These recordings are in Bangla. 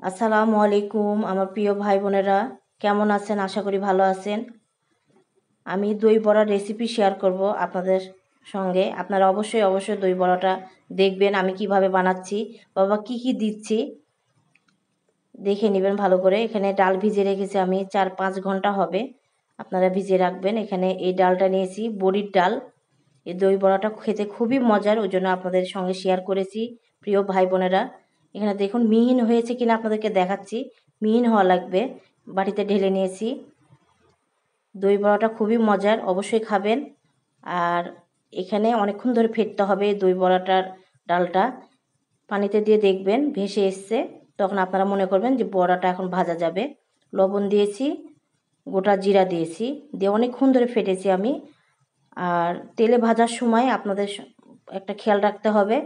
আসসালামু আলাইকুম আমার প্রিয় ভাই বোনেরা, কেমন আছেন? আশা করি ভালো আছেন। আমি দই বড়ার রেসিপি শেয়ার করব আপনাদের সঙ্গে। আপনারা অবশ্যই দই বড়াটা দেখবেন আমি কিভাবে বানাচ্ছি, বাবা কি দিচ্ছি দেখে নেবেন ভালো করে। এখানে ডাল ভিজিয়ে রেখেছি আমি 4-5 ঘন্টা হবে, আপনারা ভিজিয়ে রাখবেন। এখানে এই ডালটা নিয়েছি বড়ির ডাল। এই দই বড়াটা খেতে খুবই মজার, ওই জন্য আপনাদের সঙ্গে শেয়ার করেছি প্রিয় ভাই বোনেরা। এখানে দেখুন মিহিন হয়েছে কিনা আপনাদেরকে দেখাচ্ছি। মিহিন হওয়া লাগবে। বাটিতে ঢেলে নিয়েছি। দই বড়াটা খুবই মজার, অবশ্যই খাবেন। আর এখানে অনেকক্ষণ ধরে ফেটতে হবে দই বড়াটার ডালটা। পানিতে দিয়ে দেখবেন ভেসে এসছে, তখন আপনারা মনে করবেন যে বড়াটা এখন ভাজা যাবে। লবণ দিয়েছি, গোটা জিরা দিয়েছি, দিয়ে অনেকক্ষণ ধরে ফেটেছি আমি। আর তেলে ভাজার সময় আপনাদের একটা খেয়াল রাখতে হবে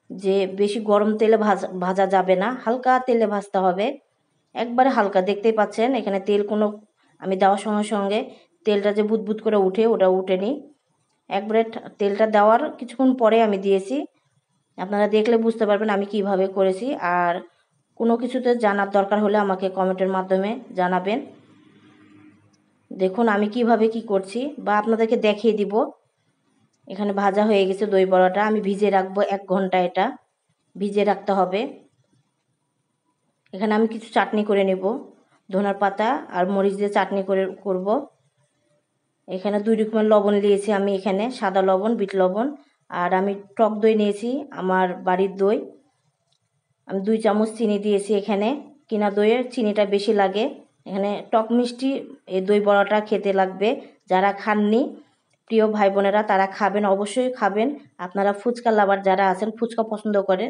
যে বেশি গরম তেলে ভাজা যাবে না, হালকা তেলে ভাজতে হবে। একবারে হালকা, দেখতেই পাচ্ছেন এখানে তেল কোনো আমি দেওয়ার সঙ্গে সঙ্গে তেলটা যে বুদবুদ করে উঠে ওটা উঠেনি। একবারে তেলটা দেওয়ার কিছুক্ষণ পরে আমি দিয়েছি। আপনারা দেখলে বুঝতে পারবেন আমি কিভাবে করেছি। আর কোনো কিছুতে জানার দরকার হলে আমাকে কমেন্টের মাধ্যমে জানাবেন। দেখুন আমি কিভাবে কি করছি বা আপনাদেরকে দেখিয়ে দিব। এখানে ভাজা হয়ে গেছে দই বড়াটা, আমি ভিজিয়ে রাখবো 1 ঘন্টা। এটা ভিজিয়ে রাখতে হবে। এখানে আমি কিছু চাটনি করে নেব, ধনার পাতা আর মরিচ দিয়ে চাটনি করব। এখানে 2 রকমের লবণ নিয়েছি আমি, এখানে সাদা লবণ, বিট লবণ। আর আমি টক দই নিয়েছি, আমার বাড়ির দই। আমি 2 চামচ চিনি দিয়েছি এখানে। কিনা দইয়ের চিনিটা বেশি লাগে। এখানে টক মিষ্টি এই দই বড়াটা খেতে লাগবে। যারা খাননি প্রিয় ভাই বোনেরা তারা খাবেন, অবশ্যই খাবেন। আপনারা ফুচকা লাভার যারা আছেন, ফুচকা পছন্দ করেন,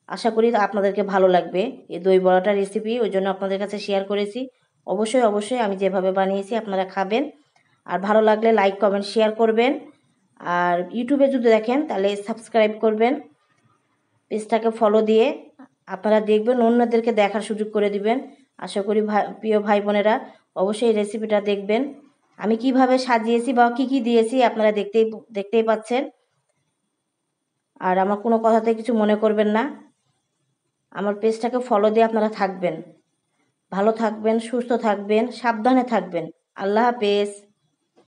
আশা করি আপনাদেরকে ভালো লাগবে এই দই বড়াটার রেসিপি, ওই জন্য আপনাদের কাছে শেয়ার করেছি। অবশ্যই আমি যেভাবে বানিয়েছি আপনারা খাবেন। আর ভালো লাগলে লাইক কমেন্ট শেয়ার করবেন। আর ইউটিউবে যদি দেখেন তাহলে সাবস্ক্রাইব করবেন, পেজটাকে ফলো দিয়ে আপনারা দেখবেন, অন্যদেরকে দেখার সুযোগ করে দিবেন। আশা করি প্রিয় ভাই বোনেরা অবশ্যই এই রেসিপিটা দেখবেন। আমি কিভাবে সাজিয়েছি বা কি দিয়েছি আপনারা দেখতেই পাচ্ছেন। আর আমার কোনো কথাতে কিছু মনে করবেন না। আমার পেজটাকে ফলো দিয়ে আপনারা থাকবেন। ভালো থাকবেন, সুস্থ থাকবেন, সাবধানে থাকবেন। আল্লাহ হাফেজ।